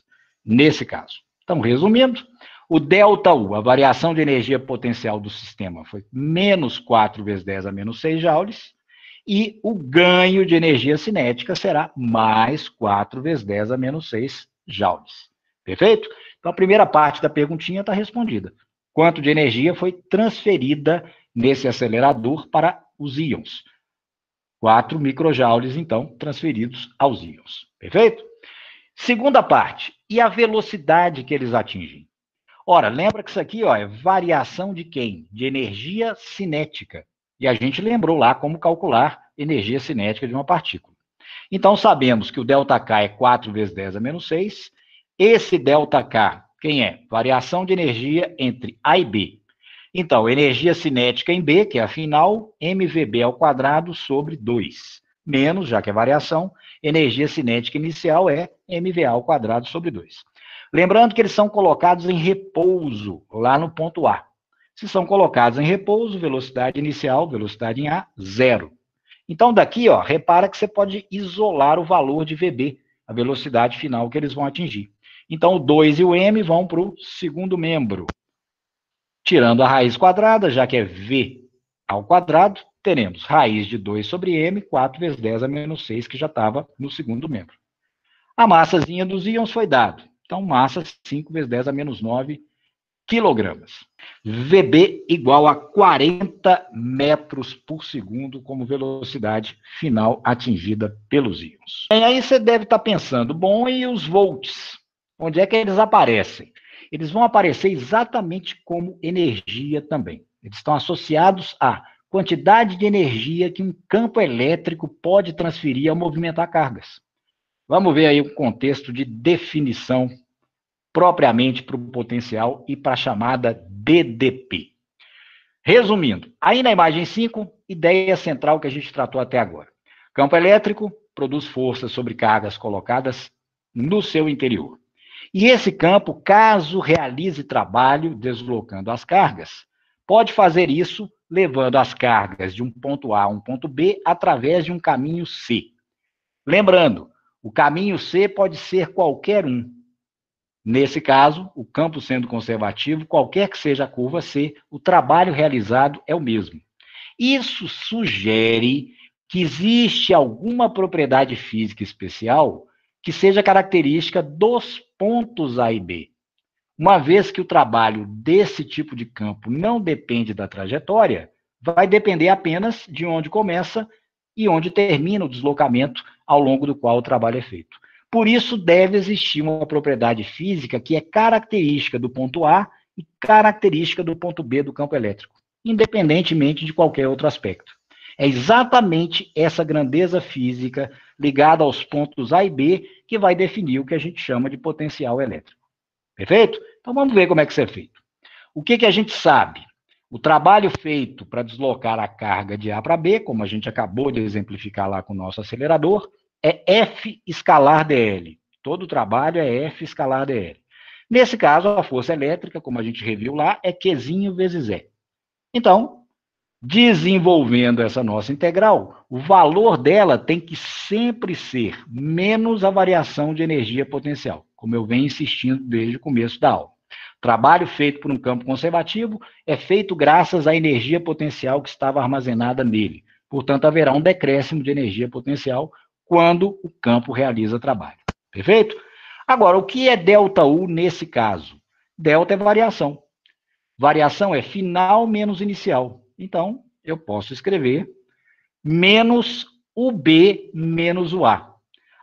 nesse caso. Então, resumindo, o ΔU, a variação de energia potencial do sistema, foi menos 4 vezes 10 a menos 6 joules, e o ganho de energia cinética será mais 4 vezes 10 a menos 6 joules. Perfeito? Então, a primeira parte da perguntinha está respondida. Quanto de energia foi transferida nesse acelerador para os íons? 4 microjoules, então, transferidos aos íons. Perfeito? Segunda parte. E a velocidade que eles atingem? Ora, lembra que isso aqui é variação de quem? De energia cinética. E a gente lembrou lá como calcular energia cinética de uma partícula. Então, sabemos que o ΔK é 4 vezes 10 a menos 6. Esse ΔK, quem é? Variação de energia entre A e B. Então, energia cinética em B, que é a final, mVb ao quadrado sobre 2. Menos, já que é variação, energia cinética inicial é mVa ao quadrado sobre 2. Lembrando que eles são colocados em repouso, lá no ponto A. Se são colocados em repouso, velocidade inicial, velocidade em A, 0. Então, daqui, repara que você pode isolar o valor de Vb, a velocidade final que eles vão atingir. Então, o 2 e o m vão para o segundo membro. Tirando a raiz quadrada, já que é v ao quadrado, teremos raiz de 2 sobre m, 4 vezes 10 a menos 6, que já estava no segundo membro. A massazinha dos íons foi dado. Então, massa 5 vezes 10 a menos 9 quilogramas. VB igual a 40 metros por segundo como velocidade final atingida pelos íons. E aí você deve estar pensando, bom, e os volts? Onde é que eles aparecem? Eles vão aparecer exatamente como energia também. Eles estão associados à quantidade de energia que um campo elétrico pode transferir ao movimentar cargas. Vamos ver aí o contexto de definição propriamente para o potencial e para a chamada DDP. Resumindo, aí na imagem 5, ideia central que a gente tratou até agora. Campo elétrico produz forças sobre cargas colocadas no seu interior. E esse campo, caso realize trabalho deslocando as cargas, pode fazer isso levando as cargas de um ponto A a um ponto B através de um caminho C. Lembrando, o caminho C pode ser qualquer um. Nesse caso, o campo sendo conservativo, qualquer que seja a curva C, o trabalho realizado é o mesmo. Isso sugere que existe alguma propriedade física especial que seja característica dos pontos A e B. Uma vez que o trabalho desse tipo de campo não depende da trajetória, vai depender apenas de onde começa e onde termina o deslocamento ao longo do qual o trabalho é feito. Por isso, deve existir uma propriedade física que é característica do ponto A e característica do ponto B do campo elétrico, independentemente de qualquer outro aspecto. É exatamente essa grandeza física ligada aos pontos A e B que vai definir o que a gente chama de potencial elétrico. Perfeito? Então vamos ver como é que isso é feito. O que a gente sabe? O trabalho feito para deslocar a carga de A para B, como a gente acabou de exemplificar lá com o nosso acelerador, é F escalar dl. Todo o trabalho é F escalar dl. Nesse caso, a força elétrica, como a gente reviu lá, é Qzinho vezes E. Então, desenvolvendo essa nossa integral, o valor dela tem que sempre ser menos a variação de energia potencial, como eu venho insistindo desde o começo da aula. Trabalho feito por um campo conservativo é feito graças à energia potencial que estava armazenada nele. Portanto, haverá um decréscimo de energia potencial quando o campo realiza trabalho. Perfeito? Agora, o que é ΔU nesse caso? Delta é variação. Variação é final menos inicial. Então, eu posso escrever menos o B menos o A.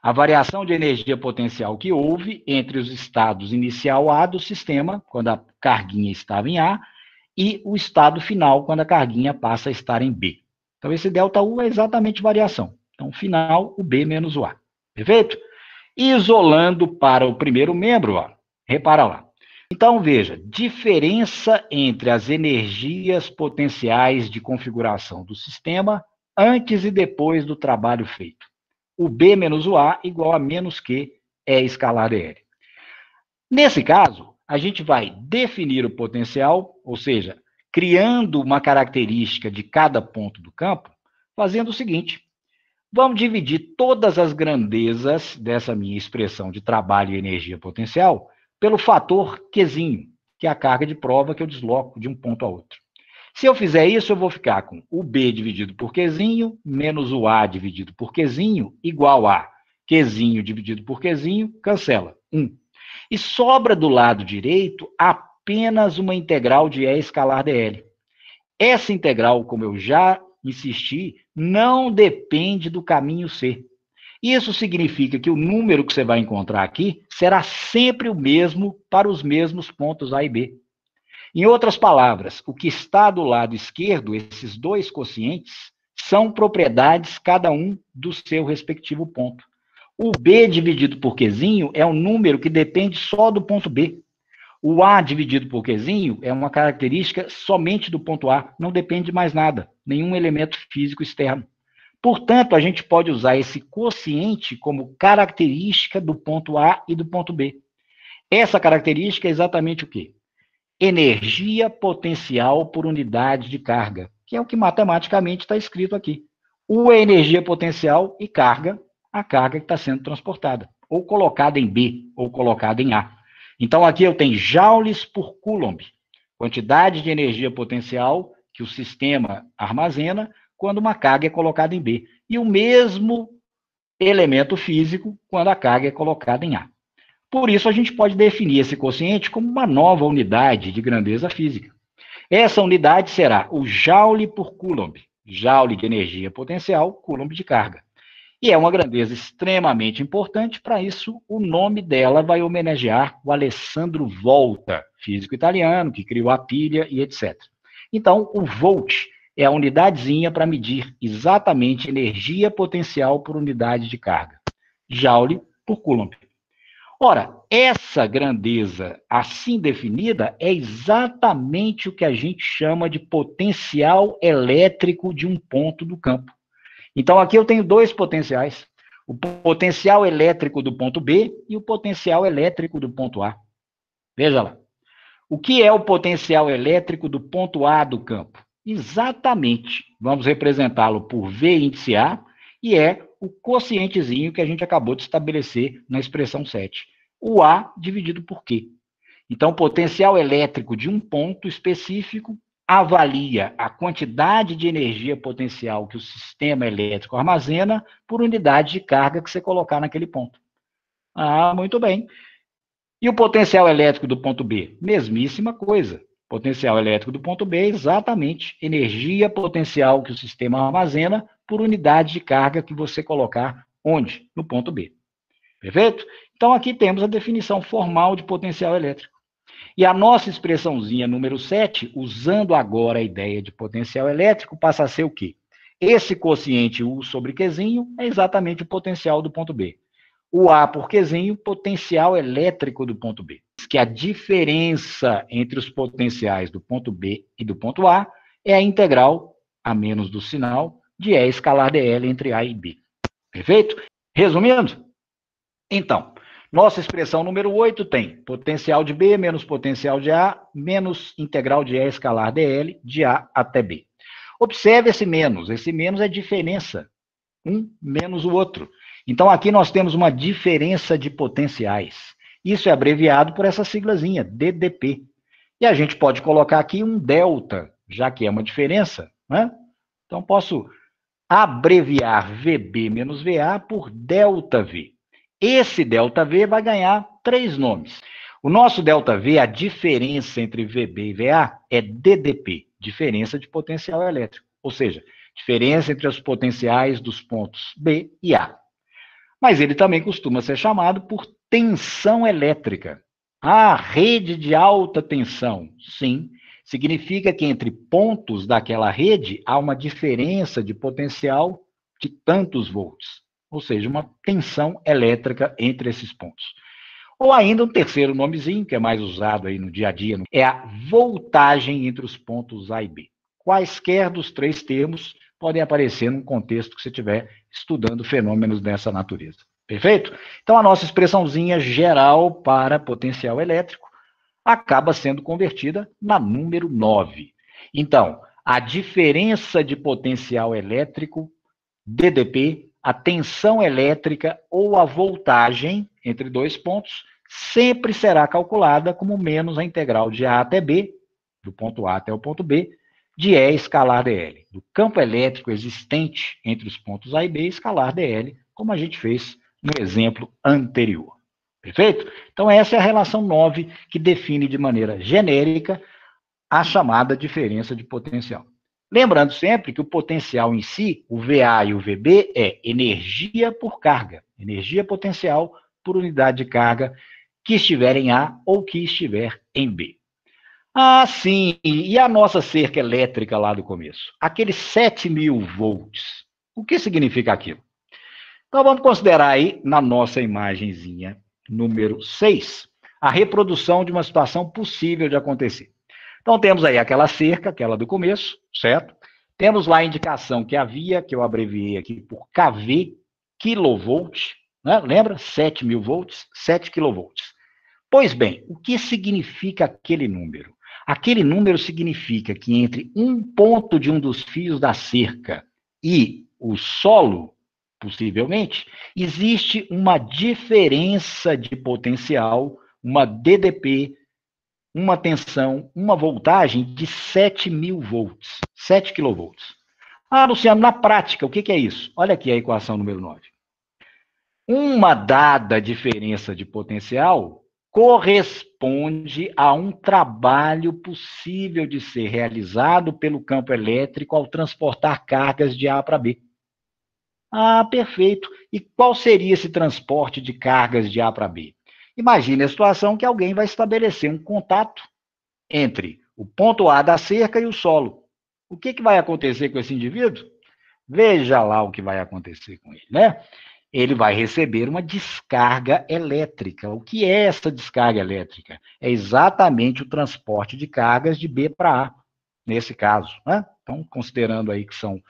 A variação de energia potencial que houve entre os estados inicial A do sistema, quando a carguinha estava em A, e o estado final, quando a carguinha passa a estar em B. Então, esse ΔU é exatamente variação. Então, final, o B menos o A. Perfeito? Isolando para o primeiro membro, ó, repara lá. Então, veja, diferença entre as energias potenciais de configuração do sistema antes e depois do trabalho feito. O B menos o A igual a menos Q é escalar dl. Nesse caso, a gente vai definir o potencial, ou seja, criando uma característica de cada ponto do campo, fazendo o seguinte: vamos dividir todas as grandezas dessa minha expressão de trabalho e energia potencial pelo fator Qzinho, que é a carga de prova que eu desloco de um ponto a outro. Se eu fizer isso, eu vou ficar com o B dividido por Qzinho menos o A dividido por Qzinho igual a Qzinho dividido por Qzinho, cancela, 1. E sobra do lado direito apenas uma integral de E escalar dl. Essa integral, como eu já insisti, não depende do caminho C. Isso significa que o número que você vai encontrar aqui será sempre o mesmo para os mesmos pontos A e B. Em outras palavras, o que está do lado esquerdo, esses dois quocientes, são propriedades cada um do seu respectivo ponto. O B dividido por Qzinho é um número que depende só do ponto B. O A dividido por Qzinho é uma característica somente do ponto A, não depende de mais nada, nenhum elemento físico externo. Portanto, a gente pode usar esse quociente como característica do ponto A e do ponto B. Essa característica é exatamente o quê? Energia potencial por unidade de carga, que é o que matematicamente está escrito aqui. U é energia potencial e carga, a carga que está sendo transportada, ou colocada em B, ou colocada em A. Então, aqui eu tenho joules por coulomb, quantidade de energia potencial que o sistema armazena quando uma carga é colocada em B. E o mesmo elemento físico quando a carga é colocada em A. Por isso, a gente pode definir esse quociente como uma nova unidade de grandeza física. Essa unidade será o Joule por Coulomb. Joule de energia potencial, Coulomb de carga. E é uma grandeza extremamente importante, para isso o nome dela vai homenagear o Alessandro Volta, físico italiano, que criou a pilha e etc. Então, o volt é a unidadezinha para medir exatamente energia potencial por unidade de carga. Joule por Coulomb. Ora, essa grandeza assim definida é exatamente o que a gente chama de potencial elétrico de um ponto do campo. Então, aqui eu tenho dois potenciais: o potencial elétrico do ponto B e o potencial elétrico do ponto A. Veja lá. O que é o potencial elétrico do ponto A do campo? Exatamente. Vamos representá-lo por V índice A, e é o quocientezinho que a gente acabou de estabelecer na expressão 7. O A dividido por Q. Então, o potencial elétrico de um ponto específico avalia a quantidade de energia potencial que o sistema elétrico armazena por unidade de carga que você colocar naquele ponto. Ah, muito bem. E o potencial elétrico do ponto B? Mesmíssima coisa. Potencial elétrico do ponto B é exatamente energia potencial que o sistema armazena por unidade de carga que você colocar onde? No ponto B. Perfeito? Então, aqui temos a definição formal de potencial elétrico. E a nossa expressãozinha número 7, usando agora a ideia de potencial elétrico, passa a ser o quê? Esse quociente U sobre Qzinho é exatamente o potencial do ponto B. O A por Qzinho, potencial elétrico do ponto B. Que a diferença entre os potenciais do ponto B e do ponto A é a integral, a menos do sinal, de E escalar dl entre A e B. Perfeito? Resumindo, então, nossa expressão número 8 tem potencial de B menos potencial de A menos integral de E escalar dl de A até B. Observe esse menos é diferença, um menos o outro. Então, aqui nós temos uma diferença de potenciais. Isso é abreviado por essa siglazinha, DDP. E a gente pode colocar aqui um delta, já que é uma diferença, né? Então, posso abreviar VB menos VA por ΔV. Esse ΔV vai ganhar três nomes. O nosso ΔV, a diferença entre VB e VA, é DDP, diferença de potencial elétrico. Ou seja, diferença entre os potenciais dos pontos B e A. Mas ele também costuma ser chamado por tensão elétrica. Ah, rede de alta tensão. Sim, significa que entre pontos daquela rede há uma diferença de potencial de tantos volts, ou seja, uma tensão elétrica entre esses pontos. Ou ainda um terceiro nomezinho, que é mais usado aí no dia a dia, é a voltagem entre os pontos A e B. Quaisquer dos três termos podem aparecer num contexto que você estiver estudando fenômenos dessa natureza. Perfeito? Então, a nossa expressãozinha geral para potencial elétrico acaba sendo convertida na número 9. Então, a diferença de potencial elétrico, DDP, a tensão elétrica ou a voltagem entre dois pontos, sempre será calculada como menos a integral de A até B, do ponto A até o ponto B, de E escalar dl, do campo elétrico existente entre os pontos A e B, escalar dl, como a gente fez no exemplo anterior. Perfeito? Então, essa é a relação 9 que define de maneira genérica a chamada diferença de potencial. Lembrando sempre que o potencial em si, o VA e o VB, é energia por carga, energia potencial por unidade de carga que estiver em A ou que estiver em B. Ah, sim, e a nossa cerca elétrica lá do começo? Aqueles 7.000 volts. O que significa aquilo? Então, vamos considerar aí, na nossa imagenzinha número 6, a reprodução de uma situação possível de acontecer. Então, temos aí aquela cerca, aquela do começo, certo? Temos lá a indicação que havia, que eu abreviei aqui por kV, kilovolt, né? Lembra? 7.000 volts, 7 kilovolts. Pois bem, o que significa aquele número? Aquele número significa que entre um ponto de um dos fios da cerca e o solo, possivelmente, existe uma diferença de potencial, uma DDP, uma tensão, uma voltagem de 7.000 volts, 7 kilovolts. Ah, Luciano, na prática, o que é isso? Olha aqui a equação número 9. Uma dada diferença de potencial corresponde a um trabalho possível de ser realizado pelo campo elétrico ao transportar cargas de A para B. Ah, perfeito. E qual seria esse transporte de cargas de A para B? Imagine a situação que alguém vai estabelecer um contato entre o ponto A da cerca e o solo. O que vai acontecer com esse indivíduo? Veja lá o que vai acontecer com ele, né? Ele vai receber uma descarga elétrica. O que é essa descarga elétrica? É exatamente o transporte de cargas de B para A, nesse caso, né? Então, considerando aí que são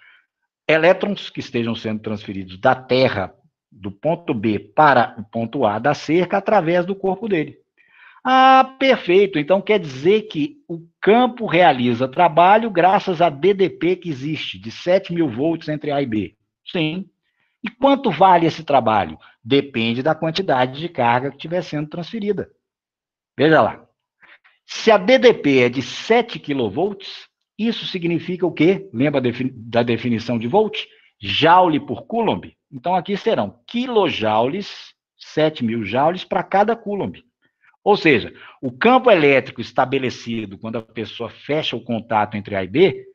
elétrons que estejam sendo transferidos da Terra, do ponto B para o ponto A da cerca, através do corpo dele. Ah, perfeito. Então quer dizer que o campo realiza trabalho graças a DDP que existe, de 7.000 volts entre A e B. Sim. E quanto vale esse trabalho? Depende da quantidade de carga que estiver sendo transferida. Veja lá. Se a DDP é de 7 kV, isso significa o quê? Lembra da definição de volt? Joule por coulomb. Então aqui serão quilojoules, 7.000 joules para cada coulomb. Ou seja, o campo elétrico estabelecido quando a pessoa fecha o contato entre A e B,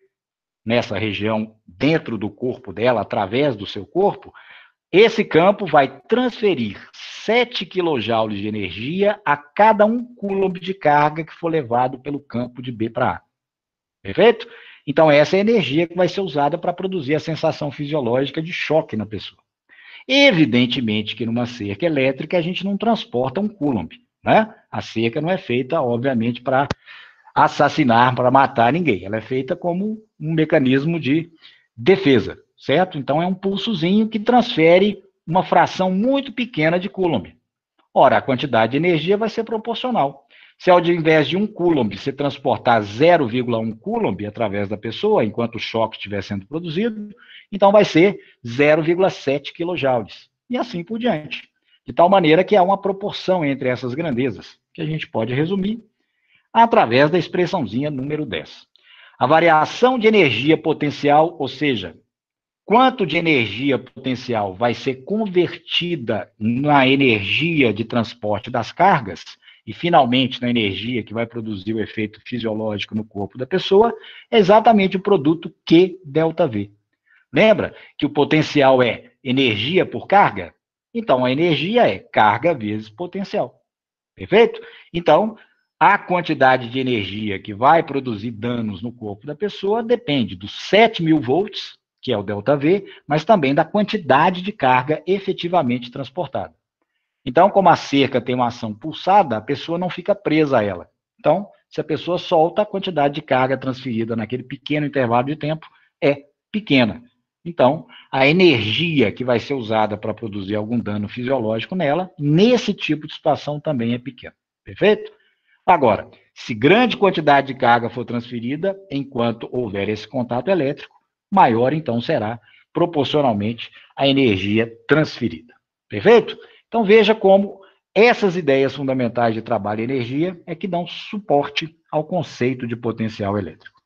nessa região dentro do corpo dela, através do seu corpo, esse campo vai transferir 7 kJ de energia a cada 1 coulomb de carga que for levado pelo campo de B para A. Perfeito? Então, essa é a energia que vai ser usada para produzir a sensação fisiológica de choque na pessoa. Evidentemente que numa cerca elétrica a gente não transporta 1 coulomb, né? A cerca não é feita, obviamente, para assassinar, para matar ninguém. Ela é feita como um mecanismo de defesa, certo? Então é um pulsozinho que transfere uma fração muito pequena de coulomb. Ora, a quantidade de energia vai ser proporcional. Se ao invés de 1 coulomb você transportar 0,1 coulomb através da pessoa, enquanto o choque estiver sendo produzido, então vai ser 0,7 kJ. E assim por diante. De tal maneira que há uma proporção entre essas grandezas, que a gente pode resumir através da expressãozinha número 10. A variação de energia potencial, ou seja, quanto de energia potencial vai ser convertida na energia de transporte das cargas e, finalmente, na energia que vai produzir o efeito fisiológico no corpo da pessoa, é exatamente o produto Q delta V. Lembra que o potencial é energia por carga? Então, a energia é carga vezes potencial. Perfeito? Então, a quantidade de energia que vai produzir danos no corpo da pessoa depende dos 7.000 volts, que é o ΔV, mas também da quantidade de carga efetivamente transportada. Então, como a cerca tem uma ação pulsada, a pessoa não fica presa a ela. Então, se a pessoa solta, a quantidade de carga transferida naquele pequeno intervalo de tempo é pequena. Então, a energia que vai ser usada para produzir algum dano fisiológico nela, nesse tipo de situação também é pequena. Perfeito? Agora, se grande quantidade de carga for transferida, enquanto houver esse contato elétrico, maior então será proporcionalmente a energia transferida. Perfeito? Então veja como essas ideias fundamentais de trabalho e energia é que dão suporte ao conceito de potencial elétrico.